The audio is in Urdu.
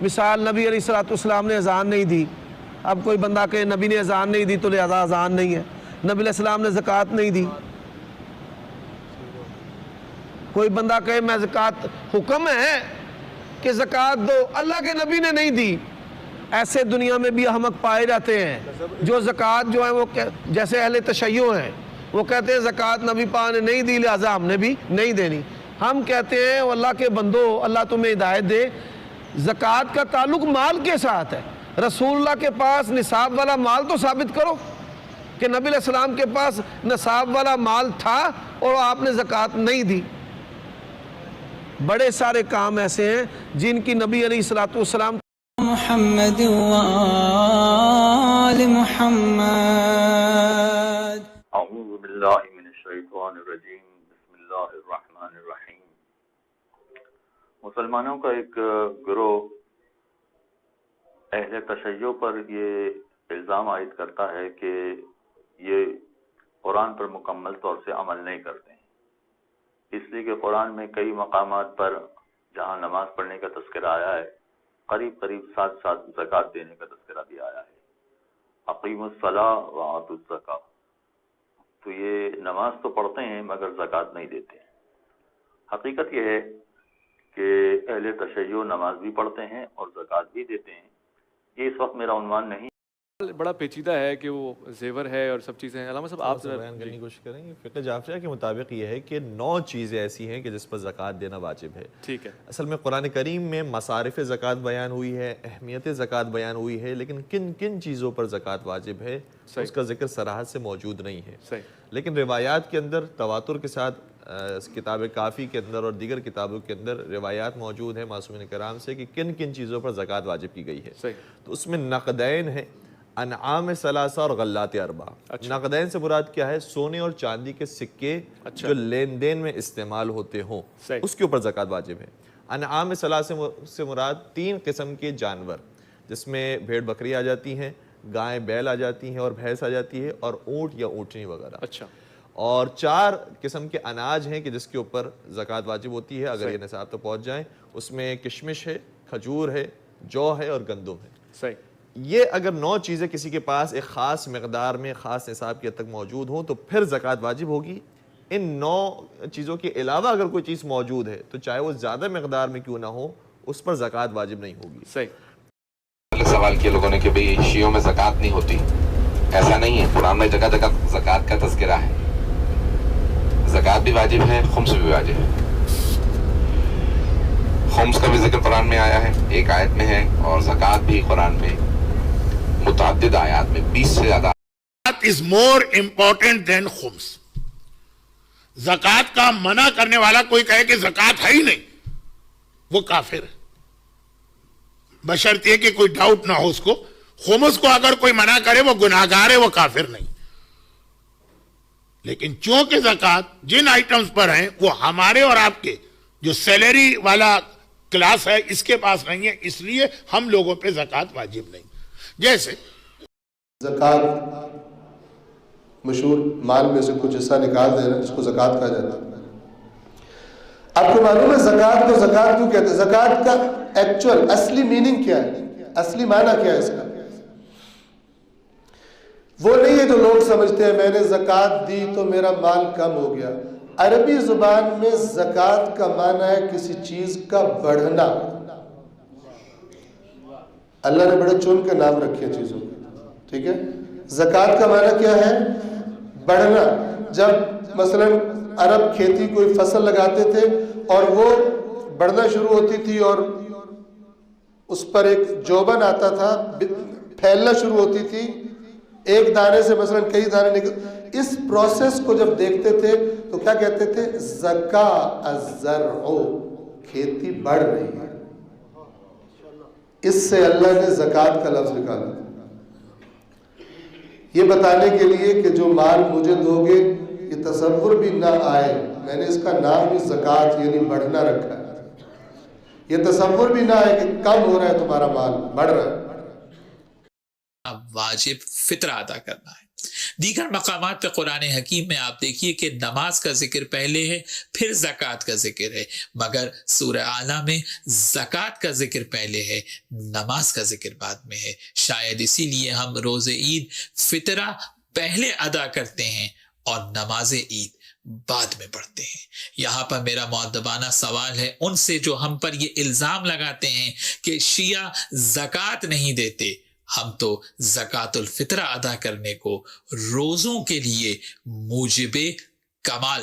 مثال نبی علیہ الصلوۃ والسلام نے اذان نہیں دی، اب کوئی بندہ کہ نبی نے اذان نہیں دی تو لہذا اذان نہیں ہے، نبی علیہ السلام نے زکوٰۃ نہیں دی، کوئی بندہ کہے میں زکوٰۃ حکم ہے کہ زکوٰۃ دو، اللہ کے نبی نے نہیں دی۔ ایسے دنیا میں بھی احمق پائے جاتے ہیں جو زکوٰۃ جو ہے وہ جیسے اہل تشیع ہیں، وہ کہتے ہیں زکوٰۃ نبی پاک نے نہیں دی لہذا ہم نے بھی نہیں دینی۔ ہم کہتے ہیں اللہ کے بندو، اللہ تمہیں ہدایت دے، زکوٰۃ کا تعلق مال کے ساتھ ہے۔ رسول اللہ کے پاس نصاب والا مال تو ثابت کرو کہ نبی علیہ السلام کے پاس نصاب والا مال تھا اور آپ نے زکوٰۃ نہیں دی۔ بڑے سارے کام ایسے ہیں جن کی نبی علیہ الصلوۃ والسلام محمد وآل محمد۔ اعوذ باللہ من الشیطان الرجیم، بسم اللہ الرحمن الرحیم۔ مسلمانوں کا ایک گروہ اہل تشیع پر یہ الزام عائد کرتا ہے کہ یہ قرآن پر مکمل طور سے عمل نہیں کرتے ہیں، اس لیے کہ قرآن میں کئی مقامات پر جہاں نماز پڑھنے کا تذکرہ آیا ہے، قریب ساتھ ساتھ زکوٰۃ دینے کا تذکرہ بھی آیا ہے، اقیموا الصلاۃ وآتوا الزکاۃ۔ تو یہ نماز تو پڑھتے ہیں مگر زکوٰۃ نہیں دیتے ہیں۔ حقیقت یہ ہے کہ اہل تشیع نماز بھی پڑھتے ہیں اور زکوٰۃ بھی دیتے ہیں۔ یہ اس وقت میرا عنوان نہیں، بڑا پیچیدہ ہے کہ وہ زیور ہے اور سب چیزیں ہیں۔ علامہ صاحب آپ بیان کرنے کی کوشش کریں گے۔ فقہ جعفریہ کے مطابق یہ ہے کہ 9 چیزیں ایسی ہیں کہ جس پر زکوٰۃ دینا واجب ہے۔ ٹھیک ہے، اصل میں قرآن کریم میں مصارف زکوٰۃ بیان ہوئی ہے، اہمیت زکوٰۃ بیان ہوئی ہے، لیکن کن کن چیزوں پر زکوٰۃ واجب ہے اس کا ذکر صراحت سے موجود نہیں ہے۔ صحیح۔ لیکن روایات کے اندر تواتر کے ساتھ کتاب کافی کے اندر اور دیگر کتابوں کے اندر روایات موجود ہیں معصومین کرام سے کہ کن کن چیزوں پر زکوٰۃ واجب کی گئی ہے۔ صحیح۔ تو اس میں نقدین ہیں، انعام ثلاثہ اور غلات اربع۔ نقدین سے مراد کیا ہے؟ سونے اور چاندی کے سکے جو لین دین میں استعمال ہوتے ہوں، اس کے اوپر زکوٰۃ واجب ہے۔ انعام ثلاثہ سے مراد 3 قسم کے جانور، جس میں بھیڑ بکری آ جاتی ہیں، گائے بیل آ جاتی ہیں اور بھینس آ جاتی ہے، اور اونٹ یا اونٹنی وغیرہ۔ اچھا۔ اور 4 قسم کے اناج ہیں کہ جس کے اوپر زکوٰۃ واجب ہوتی ہے اگر یہ نصاب تک پہنچ جائیں۔ اس میں کشمش ہے، کھجور ہے، جو ہے اور گندم ہے۔ صحیح۔ یہ اگر 9 چیزیں کسی کے پاس ایک خاص مقدار میں خاص نصاب کی حد تک موجود ہوں تو پھر زکوٰۃ واجب ہوگی۔ ان 9 چیزوں کے علاوہ اگر کوئی چیز موجود ہے تو چاہے وہ زیادہ مقدار میں کیوں نہ ہو، اس پر زکوٰۃ واجب نہیں ہوگی۔ صحیح۔ سوال کیا لوگوں نے کہ بھئی شیعوں میں زکوٰۃ نہیں ہوتی، ایسا نہیں ہے، قرآن میں جگہ جگہ زکوٰۃ کا تذکرہ ہے، زکوٰۃ بھی واجب ہے، خمس بھی واجب ہے۔ خمس کا بھی ذکر قرآن میں آیا ہے، ایک آیت میں ہے، اور زکوٰۃ بھی قرآن میں متعدد آیات میں 20 سے زیادہ۔ زکوٰۃ is more important than خمس۔ زکوٰۃ کا منع کرنے والا کوئی کہے کہ زکوٰۃ ہے ہی نہیں، وہ کافر ہے، بشرط یہ کہ کوئی ڈاؤٹ نہ ہو اس کو۔ خمس کو اگر کوئی منع کرے وہ گناہگار ہے، وہ کافر نہیں۔ لیکن چونکہ زکوٰۃ جن آئٹمز پر ہیں وہ ہمارے اور آپ کے جو سیلری والا کلاس ہے اس کے پاس نہیں ہے، اس لیے ہم لوگوں پہ زکوٰۃ واجب نہیں۔ جیسے زکوٰۃ مشہور مال میں سے کچھ حصہ نکال دینا، اس کو زکوٰۃ کہا جاتا ہے۔ آپ کو معلوم ہے زکوٰۃ کو زکوٰۃ کیوں کہتے ہیں؟ زکوٰۃ کا ایکچوئل اصلی میننگ کیا ہے، اصلی معنی کیا ہے اس کا؟ وہ نہیں ہے جو لوگ سمجھتے ہیں میں نے زکوٰۃ دی تو میرا مال کم ہو گیا۔ عربی زبان میں زکوٰۃ کا معنی ہے کسی چیز کا بڑھنا۔ اللہ نے بڑے چن کے نام رکھے ہیں چیزوں کے، ٹھیک ہے؟ زکوٰۃ کا معنی کیا ہے؟ بڑھنا۔ جب مثلا عرب کھیتی کوئی فصل لگاتے تھے اور وہ بڑھنا شروع ہوتی تھی اور اس پر ایک جوبن آتا تھا، پھیلنا شروع ہوتی تھی، ایک دانے سے مثلا کئی دانے نکل، اس پروسیس کو جب دیکھتے تھے تو کیا کہتے تھے؟ زکا الزرع، کھیتی بڑھ رہی ہے۔ اس سے اللہ نے زکوٰۃ کا لفظ نکالا، یہ بتانے کے لیے کہ جو مال مجھے دو گے یہ تصور بھی نہ آئے، میں نے اس کا نام بھی زکوٰۃ یعنی بڑھنا رکھا ہے، یہ تصور بھی نہ آئے کہ کم ہو رہا ہے تمہارا مال، بڑھ رہا ہے۔ واجب فطرہ ادا کرنا ہے۔ دیگر مقامات پہ قرآن حکیم میں آپ دیکھیے کہ نماز کا ذکر پہلے ہے، پھر زکوٰۃ کا ذکر ہے، مگر سورہ اعلیٰ میں زکوٰۃ کا ذکر پہلے ہے، نماز کا ذکر بعد میں ہے۔ شاید اسی لیے ہم روز عید فطرہ پہلے ادا کرتے ہیں اور نماز عید بعد میں پڑھتے ہیں۔ یہاں پر میرا مؤدبانہ سوال ہے ان سے جو ہم پر یہ الزام لگاتے ہیں کہ شیعہ زکوٰۃ نہیں دیتے۔ ہم تو زکوٰۃ الفطرہ ادا کرنے کو روزوں کے لیے موجب کمال